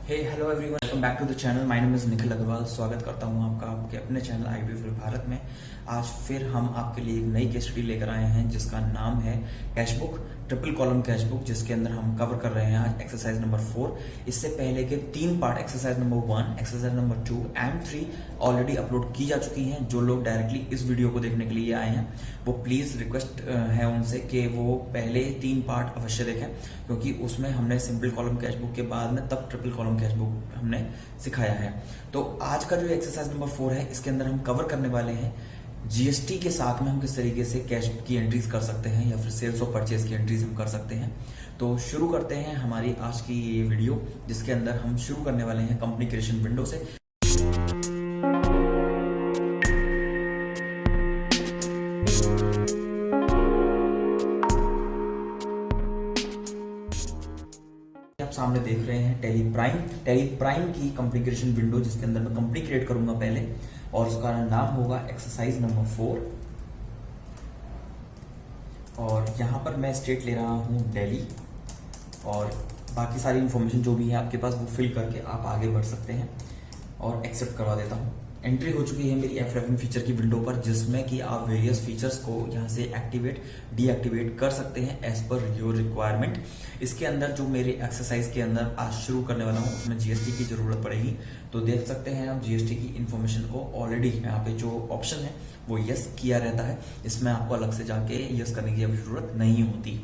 Hey hello everyone, welcome back to the channel. My name is Nikhil Agrawal. स्वागत करता हूं आपका आपके अपने चैनल आईबीएफ भारत में। आज फिर हम आपके लिए एक नई केस स्टडी लेकर आए हैं जिसका नाम है cash book, triple column cash book, जिसके अंदर हम कवर कर रहे हैं आज एक्सरसाइज नंबर 4। इससे पहले के 3 part exercise number 1, exercise number 2 and 3 already upload की जा चुकी हैं। जो लोग डायरेक्टली इस वीडियो को देखने के लिए आए हैं वो प्लीज रिक्वेस्ट है उनसे कि वो पहले 3 पार्ट अवश्य देखें, क्योंकि उसमें हमने सिंपल कॉलम कैश बुक के बाद में तब ट्रिपल कॉलम कैश बुक हमने सिखाया है। तो आज का जो एक्सरसाइज नंबर 4 है, इसके अंदर हम कवर करने वाले हैं जीएसटी के साथ में हम किस तरीके से कैश की एंट्रीज कर सकते हैं या फिर सेल्स और परचेज की एंट्रीज हम कर सकते हैं। तो शुरू करते हैं हमारी आज की ये वीडियो, जिसके अंदर हम शुरू करने वाले हैं कंपनी क्रिएशन विंडो से। आप सामने देख रहे हैं टेली प्राइम की कंपनी क्रिएशन विंडो, जिसके अंदर मैं कंपनी क्रिएट करूंगा पहले और उसका नाम होगा एक्सरसाइज नंबर 4। और यहां पर मैं स्टेट ले रहा हूं दिल्ली, और बाकी सारी इंफॉर्मेशन जो भी है आपके पास वो फिल करके आप आगे बढ़ सकते हैं और एक्सेप्ट करवा देता हूं। एंट्री हो चुकी है मेरी F11 फीचर की विंडो पर, जिसमें कि आप वेरियस फीचर्स को यहां से एक्टिवेट डीएक्टिवेट कर सकते हैं एज पर योर रिक्वायरमेंट। इसके अंदर जो मेरे एक्सरसाइज के अंदर आज शुरू करने वाला हूं उसमें जीएसटी की जरूरत पड़ेगी, तो देख सकते हैं आप जीएसटी की इंफॉर्मेशन को ऑलरेडी यहाँ पे जो ऑप्शन है वो यस किया रहता है। इसमें आपको अलग से जाके यस करने की अभी जरूरत नहीं होती।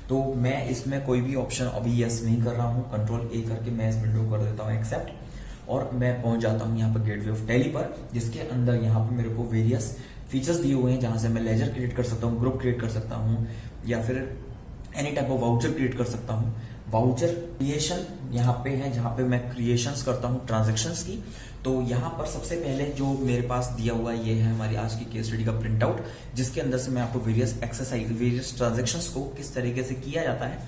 तो मैं इसमें कोई भी ऑप्शन अभी यस नहीं कर रहा हूँ, कंट्रोल ए करके मैं इस विंडो को कर देता हूँ एक्सेप्ट, और मैं पहुंच जाता हूं यहाँ पर गेटवे ऑफ टैली पर, जिसके अंदर यहाँ पर मेरे को वेरियस फीचर्स दिए हुए हैं जहां से मैं लेजर क्रिएट कर सकता हूँ, ग्रुप क्रिएट कर सकता हूँ, या फिर any type of voucher create कर सकता हूँ। वाउचर क्रिएशन यहाँ पे है जहां पे मैं क्रिएशंस करता हूँ ट्रांजेक्शन्स की। तो यहाँ पर सबसे पहले जो मेरे पास दिया हुआ ये है हमारी आज की केस स्टडी का प्रिंट आउट, जिसके अंदर से मैं आपको वेरियस एक्सरसाइज वेरियस ट्रांजेक्शंस को किस तरीके से किया जाता है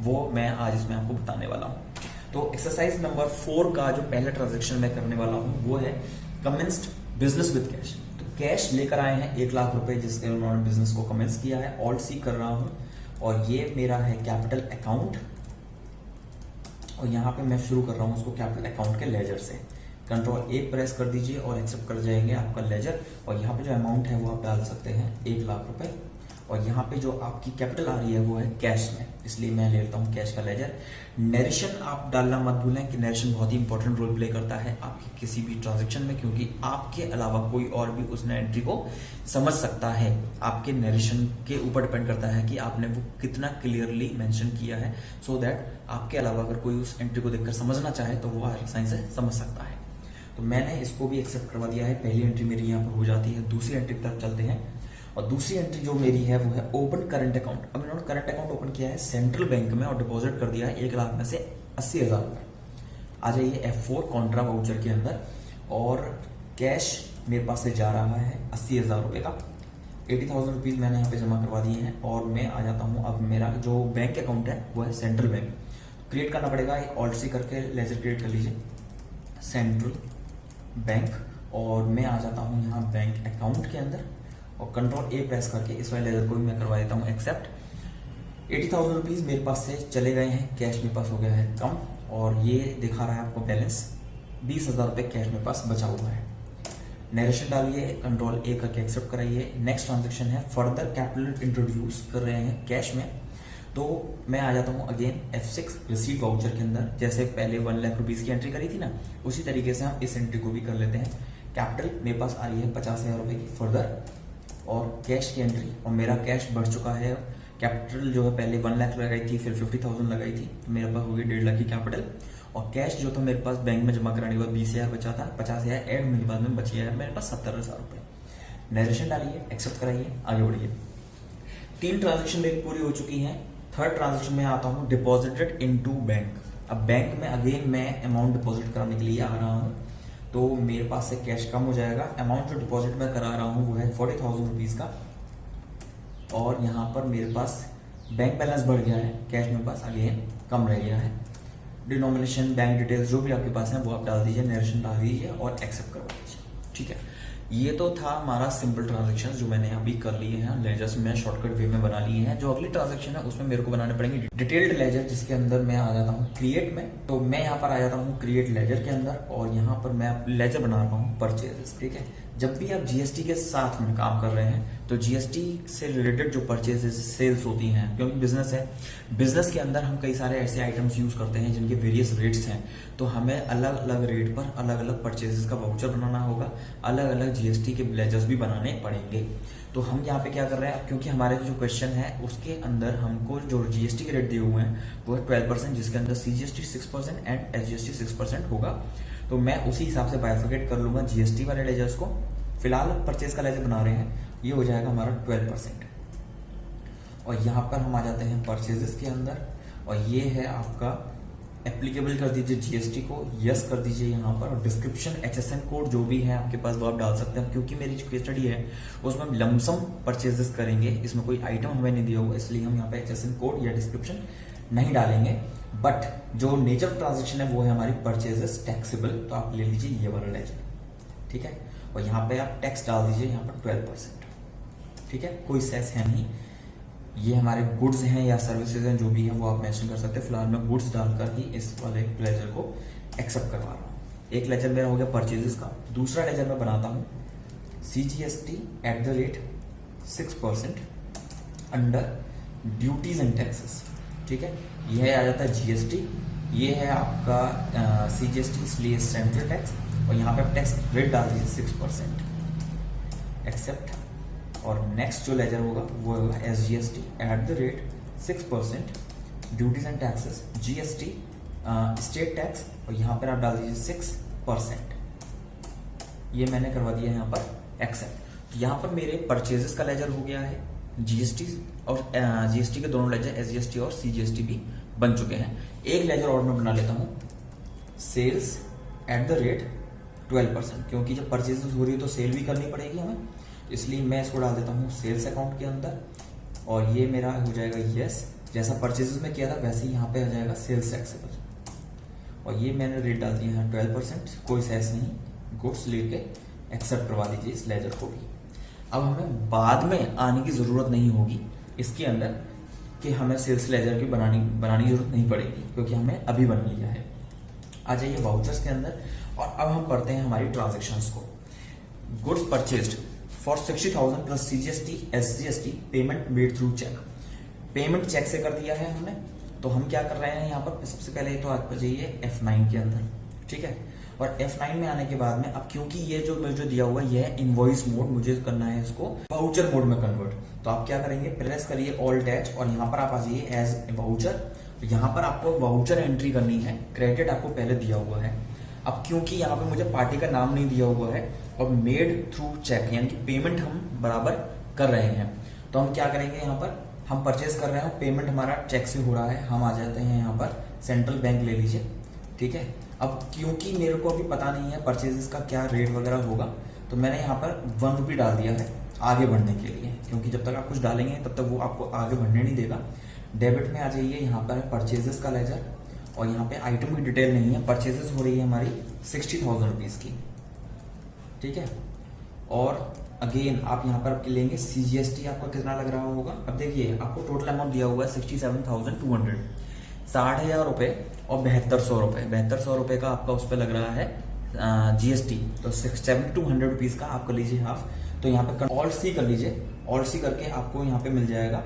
वो मैं आज इसमें आपको बताने वाला हूँ। तो एक्सरसाइज नंबर 4 का जो पहला ट्रांजैक्शन मैं करने वाला हूं वो है कमेंस्ड बिजनेस विद कैश। तो कैश लेकर आए हैं 1 लाख रुपए, जिसके उन्होंने बिजनेस को कमेंस किया है। ऑल्ट सी कर रहा हूं और ये मेरा है कैपिटल अकाउंट, और यहां पे मैं शुरू कर रहा हूं उसको कैपिटल अकाउंट के लेजर से। कंट्रोल ए प्रेस कर दीजिए और एक्सेप्ट कर जाएंगे आपका लेजर, और यहाँ पे जो अमाउंट है वो आप डाल सकते हैं 1 लाख रुपए, और यहाँ पे जो आपकी कैपिटल आ रही है वो है कैश में, इसलिए मैं ले लेता हूँ कैश का लेजर। नरेशन आप डालना मत भूलें कि नरेशन बहुत ही इंपॉर्टेंट रोल प्ले करता है आपकी किसी भी ट्रांजैक्शन में, क्योंकि आपके अलावा कोई और भी उस एंट्री को समझ सकता है। आपके नरेशन के ऊपर डिपेंड करता है कि आपने वो कितना क्लियरली मेंशन किया है, सो दैट आपके अलावा अगर कोई उस एंट्री को देखकर समझना चाहे तो वो आसानी से समझ सकता है। तो मैंने इसको भी एक्सेप्ट करवा दिया है। पहली एंट्री मेरी यहाँ पर हो जाती है। दूसरी एंट्री की तरफ चलते हैं, और दूसरी एंट्री जो मेरी है वो है ओपन करंट अकाउंट। अब इन्होंने करंट अकाउंट ओपन किया है सेंट्रल बैंक में और डिपॉजिट कर दिया है 1 लाख में से 80,000 रुपए। आ जाइए F4 कॉन्ट्रा वाउचर के अंदर, और कैश मेरे पास से जा रहा है 80,000 रुपए का। 80,000 रुपीज मैंने यहाँ पे जमा करवा दिए हैं, और मैं आ जाता हूँ। अब मेरा जो बैंक अकाउंट है वो है सेंट्रल बैंक। क्रिएट करना पड़ेगा, एक ऑल्ट सी करके लेजर क्रिएट कर लीजिए सेंट्रल बैंक, और मैं आ जाता हूँ यहाँ बैंक अकाउंट के अंदर और कंट्रोल ए प्रेस करके इस वाले लेजर को भी मैं करवा देता हूँ एक्सेप्ट। 80,000 रुपीज मेरे पास से चले गए हैं, कैश मेरे पास हो गया है कम, और ये दिखा रहा है आपको बैलेंस 20,000 रुपये कैश मेरे पास बचा हुआ है। नरेशन डालिए, कंट्रोल ए करके एक्सेप्ट कराइए। नेक्स्ट ट्रांजेक्शन है फर्दर कैपिटल इंट्रोड्यूस कर रहे हैं कैश में, तो मैं आ जाता हूँ अगेन F6 रिसीव वाउचर के अंदर। जैसे पहले 1 लाख रुपीज की एंट्री करी थी ना, उसी तरीके से हम इस एंट्री को भी कर लेते हैं। कैपिटल मेरे पास आ रही है 50,000 रुपए की फर्दर, और कैश की एंट्री, और मेरा कैश बढ़ चुका है। कैपिटल जो है पहले 1 लाख लगाई थी, फिर 50,000 लगाई थी, तो मेरे पास हो गई 1.5 लाख की कैपिटल। और कैश जो था मेरे पास बैंक में जमा कराने के बाद 20,000 बचा था, 50,000 ऐड होने के बाद में बची है मेरे पास 70,000 रुपए। नरेशन डालिए, एक्सेप्ट कराइए, आगे बढ़िए। 3 ट्रांजेक्शन मेरी पूरी हो चुकी है। थर्ड ट्रांजेक्शन में आता हूँ डिपॉजिटेड इनटू बैंक। अब बैंक में अगेन मैं अमाउंट डिपॉजिट कराने के लिए आ रहा हूँ, तो मेरे पास से कैश कम हो जाएगा। अमाउंट जो डिपॉजिट मैं करा रहा हूँ वो है 40,000 रुपीज का, और यहाँ पर मेरे पास बैंक बैलेंस बढ़ गया है, कैश मेरे पास अगेन कम रह गया है। डिनोमिनेशन बैंक डिटेल्स जो भी आपके पास है वो आप डाल दीजिए, नरेशन डाल दीजिए और एक्सेप्ट करवा दीजिए। ठीक है, ये तो था हमारा सिंपल ट्रांजेक्शन जो मैंने अभी कर लिए हैं लेजर्स में शॉर्टकट वे में बना लिए हैं। जो अगली ट्रांजेक्शन है उसमें मेरे को बनाने पड़ेंगे डिटेल्ड लेजर, जिसके अंदर मैं आ जाता हूँ क्रिएट में। तो मैं यहाँ पर आ जाता हूँ क्रिएट लेजर के अंदर और यहाँ पर मैं लेजर बना रहा हूँ परचेजेस। ठीक है, जब भी आप जीएसटी के साथ में काम कर रहे हैं तो जीएसटी से रिलेटेड जो परचेजेस सेल्स होती हैं, क्योंकि बिजनेस है, बिजनेस के अंदर हम कई सारे ऐसे आइटम्स यूज करते हैं जिनके वेरियस रेट्स हैं, तो हमें अलग अलग रेट पर अलग अलग परचेजेस का वाउचर बनाना होगा, अलग अलग जीएसटी के लेजर्स भी बनाने पड़ेंगे। तो हम यहाँ पे क्या कर रहे हैं, क्योंकि हमारे जो क्वेश्चन है उसके अंदर हमको जो जीएसटी के रेट दिए हुए हैं वो है 12%, जिसके अंदर सीजीएसटी 6% एंड एसजीएसटी 6% होगा। तो मैं उसी हिसाब से बाइफिकेट कर लूंगा जीएसटी वाले लेजर्स को। फिलहाल परचेज का लेजर बना रहे हैं, ये हो जाएगा हमारा 12%। और यहाँ पर हम आ जाते हैं परचेजेस के अंदर और ये है आपका एप्लीकेबल कर दीजिए जीएसटी को, यस कर दीजिए यहाँ पर। और डिस्क्रिप्शन एचएसएन कोड जो भी है आपके पास वो आप डाल सकते हैं, क्योंकि मेरी जो केस स्टडी है उसमें हम लमसम परचेजेस करेंगे, इसमें कोई आइटम हमें नहीं दिया हुआ, इसलिए हम यहाँ पे एचएसएन कोड या डिस्क्रिप्शन नहीं डालेंगे। बट जो नेचर ट्रांजेक्शन है वो है हमारी परचेजेस टैक्सेबल, तो आप ले लीजिए ये वाला लेजर। ठीक है, और यहाँ पे आप टैक्स डाल दीजिए यहाँ पर 12%। ठीक है, कोई सेस है नहीं। ये हमारे गुड्स हैं या सर्विसेज हैं जो भी है वो आप मेंशन कर सकते हैं। फिलहाल मैं गुड्स डालकर ही इस वाले लेजर को एक्सेप्ट करवा रहा हूँ। एक लेजर मेरा हो गया परचेजेस का। दूसरा लेजर मैं बनाता हूँ CGST@6% under duties and taxes. ठीक है, यह आ जाता है जीएसटी, ये है आपका सीजीएसटी, इसलिए सेंट्रल टैक्स, और यहाँ पे टैक्स रेट डाल दीजिए 6%, एक्सेप्ट। और नेक्स्ट जो लेजर होगा वो होगा SGST@6% duties and taxes, GST state tax, और यहाँ पर आप डाल दीजिए 6%। ये मैंने करवा दिया है यहाँ पर एक्सेप्ट। तो यहाँ पर मेरे परचेजेस का लेजर हो गया है, जीएसटी और जीएसटी के दोनों लेजर एसजीएसटी और सीजीएसटी भी बन चुके हैं। एक लेजर और मैं बना लेता हूँ सेल्स@12%, क्योंकि जब परचेजेस हो रही है तो सेल भी करनी पड़ेगी हमें, इसलिए मैं इसको डाल देता हूँ सेल्स अकाउंट के अंदर। और ये मेरा हो जाएगा यस, जैसा परचेजेस में किया था वैसे ही यहाँ पे आ जाएगा सेल्स टैक्सेबल। और ये मैंने रेट डाल दिया है 12%, कोई सेस नहीं, गुड्स लेके एक्सेप्ट करवा दीजिए इस लेजर को भी। अब हमें बाद में आने की जरूरत नहीं होगी इसके अंदर कि हमें सेल्स लेजर की बनाने की जरूरत नहीं पड़ेगी, क्योंकि हमने अभी बना लिया है। आ जाइए वाउचर्स के अंदर और अब हम पढ़ते हैं हमारी ट्रांजेक्शन्स को। Goods purchased for 60,000 plus CGST SGST payment made through cheque. Payment cheque से कर दिया है हमने, तो हम क्या कर रहे हैं यहाँ पर सबसे पहले तो आप जाइए F9 के अंदर। ठीक है, और F9 में आने के बाद में अब क्योंकि ये जो मुझे दिया हुआ है ये है इनवॉइस मोड, मुझे करना है इसको वाउचर मोड में कन्वर्ट। तो आप क्या करेंगे, प्रेस करिए ऑल्ट एच और यहाँ पर आप आ जाइए एज वाउचर। यहाँ पर आपको वाउचर एंट्री करनी है, क्रेडिट आपको पहले दिया हुआ है। अब क्योंकि यहाँ पे मुझे पार्टी का नाम नहीं दिया हुआ है और मेड थ्रू चेक यानी कि पेमेंट हम बराबर कर रहे हैं, तो हम क्या करेंगे, यहाँ पर हम परचेज कर रहे हैं, पेमेंट हमारा चेक से हो रहा है, हम आ जाते हैं यहाँ पर सेंट्रल बैंक ले लीजिए। ठीक है, अब क्योंकि मेरे को अभी पता नहीं है परचेजेस का क्या रेट वगैरह होगा, तो मैंने यहाँ पर 1 रुपी डाल दिया है आगे बढ़ने के लिए, क्योंकि जब तक आप कुछ डालेंगे तब तक वो आपको आगे बढ़ने नहीं देगा। डेबिट में आ जाइए, यहाँ पर है परचेजेस का लेजर और यहाँ पे आइटम की डिटेल नहीं है, परचेजेस हो रही है हमारी 60,000 रुपीज की। ठीक है, और अगेन आप यहाँ पर लेंगे सीजीएसटी, आपका कितना लग रहा होगा। अब देखिए आपको टोटल अमाउंट दिया हुआ है 67,200, 60,000 रुपए और 7200 रुपए। 7200 रुपए का आपका उस पर लग रहा है जीएसटी, तो 67,200 रुपीज का आप कर लीजिए हाफ। तो यहाँ पे ऑल्ट सी कर लीजिए, ऑल्ट सी करके आपको यहाँ पे मिल जाएगा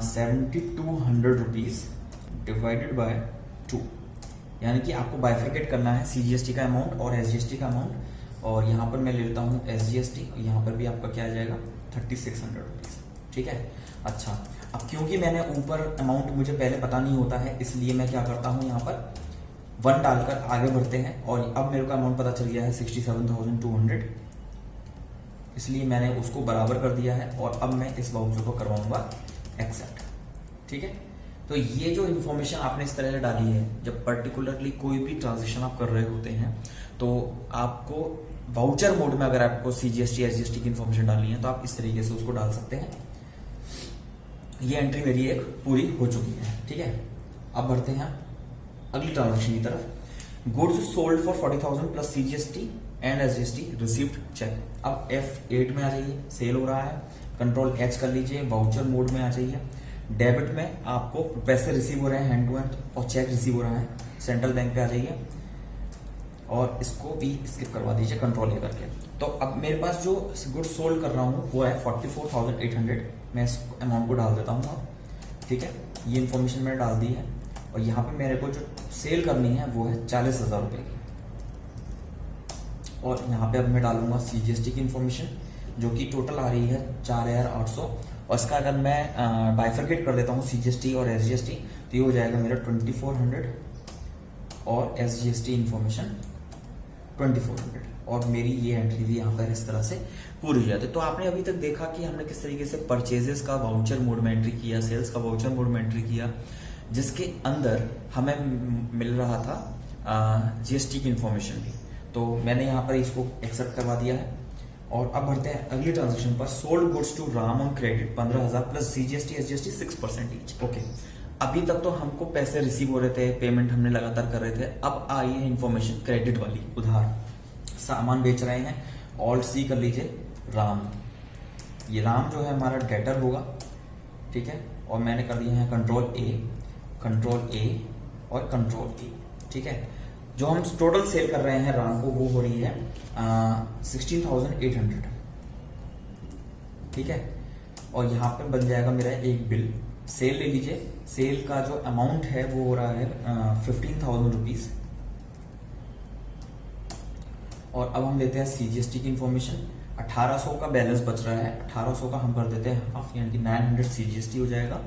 7,200 रुपीज डिवाइडेड बाय 2, यानी कि आपको बाइफरकेट करना है सीजीएसटी का अमाउंट और एसजीएसटी का अमाउंट। और यहाँ पर मैं ले लेता हूँ एसजीएसटी, यहाँ पर भी आपका क्या आ जाएगा 3,600 रुपीज। ठीक है, अच्छा अब क्योंकि मैंने ऊपर अमाउंट मुझे पहले पता नहीं होता है, इसलिए मैं क्या करता हूँ यहाँ पर 1 डालकर आगे बढ़ते हैं। और अब मेरे को अमाउंट पता चल गया है 67,200, इसलिए मैंने उसको बराबर कर दिया है और अब मैं इस वाउचर को करवाऊंगा एक्सेप्ट। ठीक है, तो ये जो इन्फॉर्मेशन आपने इस तरह से डाली है, जब पर्टिकुलरली कोई भी ट्रांजेक्शन आप कर रहे होते हैं तो आपको वाउचर मोड में अगर आपको सीजीएसटी एसजीएसटी की इन्फॉर्मेशन डालनी है तो आप इस तरीके से उसको डाल सकते हैं। ये एंट्री मेरी एक पूरी हो चुकी है। ठीक है, अब बढ़ते हैं अगली ट्रांजेक्शन की तरफ। Goods sold for 40,000 plus CGST and SGST received cheque. अब F8 में आ जाइए, सेल हो रहा है, कंट्रोल H कर लीजिए, वाउचर मोड में आ जाइए। डेबिट में आपको पैसे रिसीव हो रहे हैं हैंड टू हैंड और चेक रिसीव हो रहा है, सेंट्रल बैंक पे आ जाइए और इसको भी स्किप करवा दीजिए कंट्रोल A करके। तो अब मेरे पास जो गुड्स सोल्ड कर रहा हूँ वो है 44,800। मैं इस अमाउंट को डाल देता हूँ अब, ठीक है। ये इन्फॉर्मेशन मैंने डाल दी है और यहाँ पे मेरे को जो सेल करनी है वो है 40,000 रुपये की। और यहाँ पे अब मैं डालूंगा CGST की इन्फॉर्मेशन जो कि टोटल आ रही है 4,800। और इसका अगर मैं बाइफरकेट कर देता हूँ CGST और SGST तो ये हो जाएगा मेरा 2,400 और SGST इन्फॉर्मेशन 2,400 और मेरी ये एंट्री भी यहाँ पर इस तरह से पूरी हो जाती है। तो आपने अभी तक देखा कि हमने किस तरीके से परचेजेस का वाउचर मोड में एंट्री किया, सेल्स का वाउचर मोड में एंट्री किया, जिसके अंदर हमें मिल रहा था GST की इन्फॉर्मेशन भी। तो मैंने यहाँ पर इसको एक्सेप्ट करवा दिया है। और अब बढ़ते हैं अगली ट्रांजेक्शन पर। Sold goods to Ram on credit 15,000 plus CGST SGST 6% each. Okay, अभी तक तो हमको पैसे रिसीव हो रहे थे, पेमेंट हमने लगातार कर रहे थे। अब आई है इन्फॉर्मेशन क्रेडिट वाली, उधार सामान बेच रहे हैं। ऑल्ट C कर लीजिए, राम। ये राम जो है हमारा डेटर होगा, ठीक है। और मैंने कर दिया है कंट्रोल A और कंट्रोल E, ठीक है। जो हम टोटल सेल कर रहे हैं राम को वो हो रही है 16,800, ठीक है। और यहाँ पे बन जाएगा मेरा एक बिल। सेल ले लीजिए, सेल का जो अमाउंट है वो हो रहा है 15,000 रुपीज। और अब हम लेते हैं CGST की इन्फॉर्मेशन। 1,800 का बैलेंस बच रहा है, 1,800 का हम कर देते हैं हाफ, यानी कि 900 CGST हो जाएगा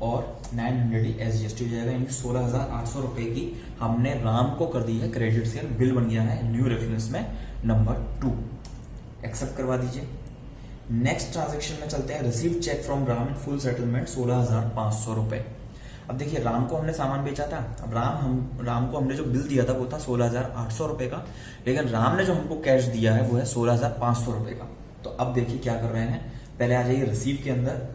और 900 ही SGST हो जाएगा, यानी 16,800 रुपए की हमने राम को कर दी है क्रेडिट सेल। बिल बन गया है न्यू रेफरेंस में नंबर 2। एक्सेप्ट करवा दीजिए। नेक्स्ट ट्रांजेक्शन में चलते हैं। Receive cheque from Ram in full settlement 16,500 रुपए। अब देखिए राम को हमने सामान बेचा था, अब राम को हमने जो बिल दिया था वो था 16,800 रुपए का, लेकिन राम ने जो हमको कैश दिया है वो है 16,500 रुपए का। तो अब देखिए क्या कर रहे हैं, पहले आ जाइए रिसीव के अंदर,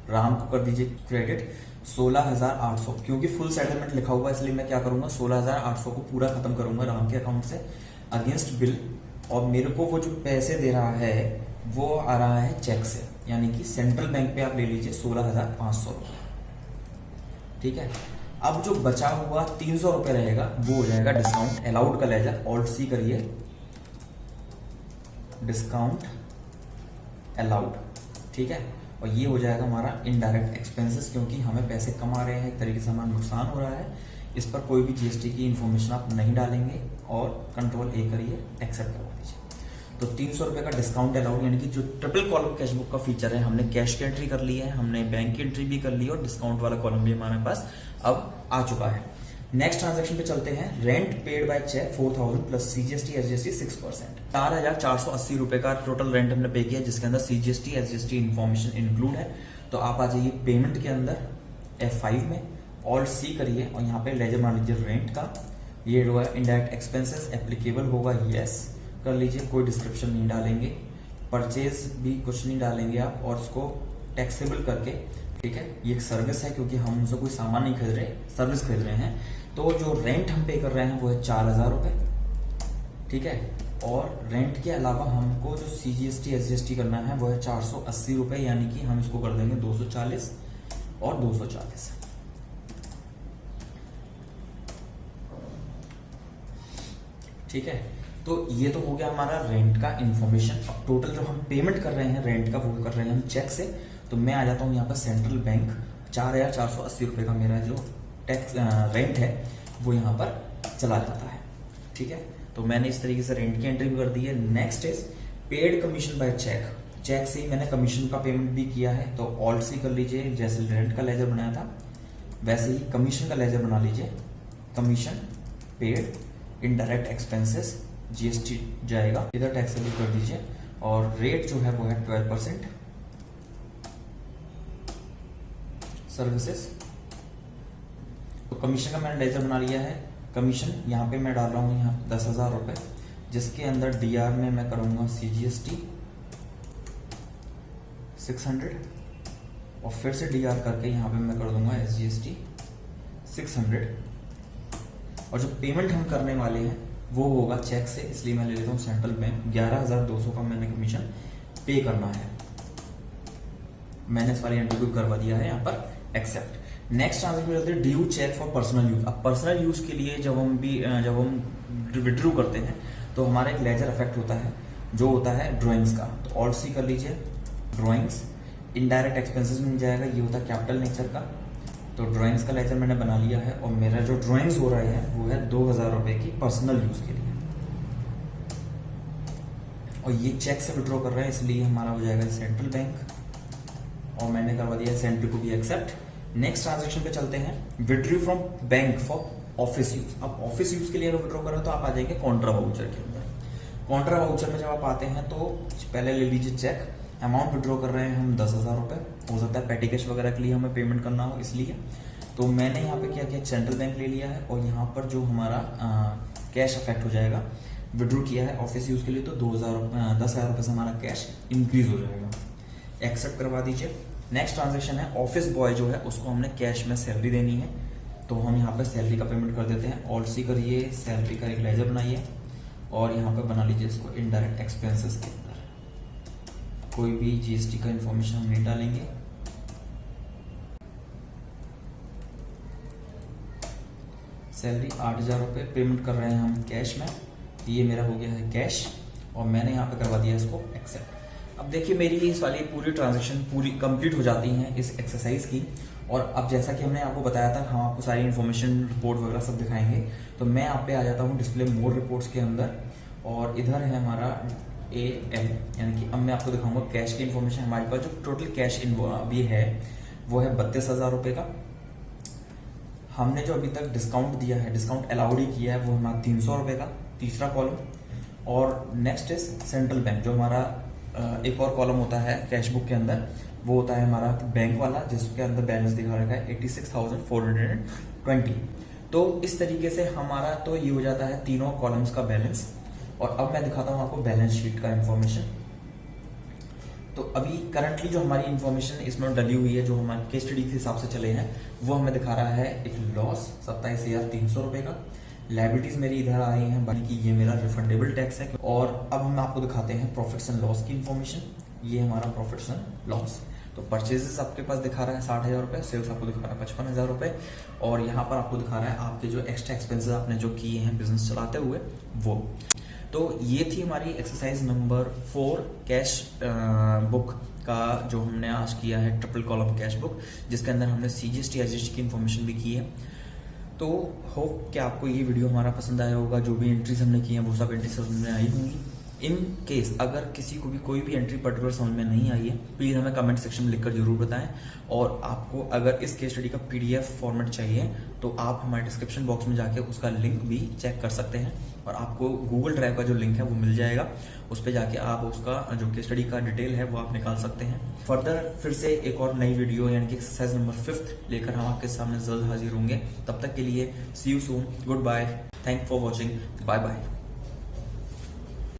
राम को कर दीजिए क्रेडिट 16,800, क्योंकि फुल सेटलमेंट लिखा हुआ है इसलिए मैं क्या करूंगा 16,800 को पूरा खत्म करूंगा राम के अकाउंट से अगेंस्ट बिल। और मेरे को वो जो पैसे दे रहा है वो आ रहा है चेक से, यानी कि सेंट्रल बैंक पे आप ले लीजिए 16,500 रुपए, ठीक है। अब जो बचा हुआ 300 रुपए रहेगा वो हो जाएगा डिस्काउंट अलाउड का लेजर। ऑल्ट C करिए, डिस्काउंट अलाउड, ठीक है। और ये हो जाएगा हमारा इनडायरेक्ट एक्सपेंसेस, क्योंकि हमें पैसे कम आ रहे हैं, एक तरीके से हमारा नुकसान हो रहा है। इस पर कोई भी GST की इन्फॉर्मेशन आप नहीं डालेंगे और कंट्रोल A करिए, एक्सेप्ट करवा दीजिए। तो 300 रुपए का डिस्काउंट अलाउड, यानी कि जो ट्रिपल कॉलम कैश बुक का फीचर है, हमने कैश की एंट्री कर ली है, हमने बैंक की एंट्री भी कर ली और डिस्काउंट वाला कॉलम भी हमारे पास अब आ चुका है। नेक्स्ट ट्रांजैक्शन पे चलते हैं। Rent paid by cheque 4,000 plus CGST SGST 6%। 4,480 रुपए का टोटल रेंट हमने पे किया, जिसके अंदर CGST SGST इन्फॉर्मेशन इंक्लूड है। तो आप आ जाइए पेमेंट के अंदर F5 में, ऑल्ट C करिए और यहाँ पे लेजर मान लीजिए रेंट का। ये जो है इनडायरेक्ट एक्सपेंसेस एप्लीकेबल होगा, यस कर लीजिए, कोई डिस्क्रिप्शन नहीं डालेंगे, परचेज भी कुछ नहीं डालेंगे आप, और इसको टैक्सेबल करके, ठीक है। ये एक सर्विस है, क्योंकि हम उनसे कोई सामान नहीं खरीद रहे, सर्विस खरीद रहे हैं। तो जो रेंट हम पे कर रहे हैं वो है 4,000 रुपए, ठीक है। और रेंट के अलावा हमको जो CGST SGST करना है वो है 480 रुपए, यानी कि हम इसको कर देंगे 240 और 240, ठीक है। तो ये तो हो गया हमारा रेंट का इन्फॉर्मेशन। अब टोटल जो हम पेमेंट कर रहे हैं रेंट का वो कर रहे हैं हम चेक से। तो मैं आ जाता हूँ यहाँ पर सेंट्रल बैंक, 4,480 रुपए का मेरा जो टैक्स रेंट है वो यहाँ पर चला जाता है, ठीक है। तो मैंने इस तरीके से रेंट की एंट्री भी कर दी है। Next is paid commission by cheque. Cheque से ही मैंने कमीशन का पेमेंट भी किया है, तो ऑल्ट C कर लीजिए, जैसे रेंट का लेजर बनाया था वैसे ही कमीशन का लेजर बना लीजिए। Commission paid, indirect expenses GST जाएगा, इधर टैक्सेबल कर दीजिए। और रेट जो है वो है 12%। सर्विसेज, तो कमीशन का मैंने लेजर बना लिया है। कमीशन यहाँ पे मैं डाल रहा हूँ यहाँ 10,000 रुपए, जिसके अंदर DR में मैं करूँगा CGST 600 और फिर से DR करके यहाँ पे मैं कर दूंगा SGST 600। और जो पेमेंट हम करने वाले हैं वो होगा चेक से, इसलिए मैं ले लेता हूँ सेंट्रल बैंक। 11,200 का मैंने कमीशन पे करना है। मैंने इस वाली एंट्री को करवा दिया है यहाँ पर एक्सेप्ट। नेक्स्ट ट्रांजेक्शन चलते हैं due cheque for personal use. अब पर्सनल यूज के लिए जब हम विड्रू करते हैं तो हमारा एक लेजर इफेक्ट होता है जो होता है ड्राइंग्स का। तो ऑल्ट सी कर लीजिए, ड्राइंग्स, इनडायरेक्ट एक्सपेंसेस मिल जाएगा, ये होता है कैपिटल नेचर का। तो ड्राइंग्स का लेजर मैंने बना लिया है और मेरा जो ड्राइंग्स हो रहा है वो है 2,000 रुपए की पर्सनल यूज के लिए, और ये चेक से विड्रॉ कर रहे हैं इसलिए हमारा हो जाएगा सेंट्रल बैंक, और मैंने करवा दिया सेंट्रल को भी एक्सेप्ट। नेक्स्ट ट्रांजेक्शन पे चलते हैं, withdraw from bank for office use. अब ऑफिस यूज के लिए अगर विड्रॉ करें तो आप आ जाएंगे कॉन्ट्रा वाउचर के अंदर। कॉन्ट्रा वाउचर में जब आप आते हैं तो पहले ले लीजिए चेक, अमाउंट विड्रॉ कर रहे हैं हम 10,000 रुपए, हो सकता है पेटी कैश वगैरह के लिए हमें पेमेंट करना हो इसलिए। तो मैंने यहाँ पे क्या किया, सेंट्रल बैंक ले लिया है और यहाँ पर जो हमारा कैश अफेक्ट हो जाएगा, विड्रॉ किया है ऑफिस यूज के लिए तो 10,000 रुपए से हमारा कैश इंक्रीज हो जाएगा, एक्सेप्ट करवा दीजिए। नेक्स्ट ट्रांजेक्शन है, ऑफिस बॉय जो है उसको हमने कैश में सैलरी देनी है, तो हम यहाँ पे सैलरी का पेमेंट कर देते हैं। ऑल्ट सी करिए, सैलरी का एक लेजर बनाइए और यहाँ पे बना लीजिए इसको इनडायरेक्ट एक्सपेंसेस के अंदर। कोई भी जीएसटी का इंफॉर्मेशन हम नहीं डालेंगे। सैलरी 8,000 रुपये पेमेंट कर रहे हैं हम कैश में, ये मेरा हो गया है कैश और मैंने यहाँ पे करवा दिया इसको एक्सेप्ट। अब देखिए मेरी इस वाली पूरी ट्रांजेक्शन पूरी कंप्लीट हो जाती हैं इस एक्सरसाइज की। और अब जैसा कि हमने आपको बताया था, हम आपको सारी इन्फॉर्मेशन रिपोर्ट वगैरह सब दिखाएंगे। तो मैं आप पे आ जाता हूँ डिस्प्ले मोर रिपोर्ट्स के अंदर, और इधर है हमारा AL, यानी कि अब मैं आपको दिखाऊंगा कैश की इन्फॉर्मेशन। हमारे पास जो टोटल कैश अभी है वो है 32,000 रुपये का। हमने जो अभी तक डिस्काउंट दिया है, डिस्काउंट अलाउड ही किया है, वो हमारा 300 रुपये का, तीसरा कॉलम। और नेक्स्ट इज सेंट्रल बैंक, जो हमारा एक और कॉलम होता है कैश बुक के अंदर, वो होता है हमारा बैंक वाला, जिसके अंदर बैलेंस दिखा रखा है 86,420। तो इस तरीके से हमारा तो ये हो जाता है तीनों कॉलम्स का बैलेंस। और अब मैं दिखाता हूँ आपको बैलेंस शीट का इंफॉर्मेशन। तो अभी करंटली जो हमारी इंफॉर्मेशन इसमें डली हुई है, जो हमारे केस स्टडी के हिसाब से चले हैं, वो हमें दिखा रहा है एक लॉस 27,300 रुपये का। लाइबिलिटीज मेरी इधर आ रही हैं, बाकी कि ये मेरा रिफंडेबल टैक्स है। और अब हम आपको दिखाते हैं प्रॉफिट्स एंड लॉस की इंफॉर्मेशन। ये हमारा प्रॉफिट्स एंड लॉस। तो परचेजेस आपके पास दिखा रहा है 60,000 रुपये, सेल्स आपको दिखा रहा है 55,000 रुपये, और यहाँ पर आपको दिखा रहा है आपके जो एक्स्ट्रा एक्सपेंसेस आपने जो किए हैं बिजनेस चलाते हुए वो। तो ये थी हमारी एक्सरसाइज नंबर 4 कैश बुक का, जो हमने आज किया है ट्रिपल कॉलम कैश बुक, जिसके अंदर हमने CGST SGST की इन्फॉर्मेशन भी की है। तो होप कि आपको ये वीडियो हमारा पसंद आया होगा। जो भी एंट्रीज हमने की हैं वो सब एंट्रीज समझ में आई होंगी। इन केस अगर किसी को भी कोई भी एंट्री पर्टिकुलर समझ में नहीं आई है, प्लीज़ हमें कमेंट सेक्शन में लिखकर जरूर बताएं। और आपको अगर इस केस स्टडी का PDF फॉर्मेट चाहिए तो आप हमारे डिस्क्रिप्शन बॉक्स में जाके उसका लिंक भी चेक कर सकते हैं, और आपको गूगल ड्राइव का जो लिंक है वो मिल जाएगा। उस पर जाके आप उसका जो केस स्टडी का डिटेल है वो आप निकाल सकते हैं। फर्दर फिर से एक और नई वीडियो यानी कि एक्सरसाइज नंबर 5 लेकर हम आपके सामने जल्द हाजिर होंगे। तब तक के लिए see you soon, goodbye, thank for watching, bye bye.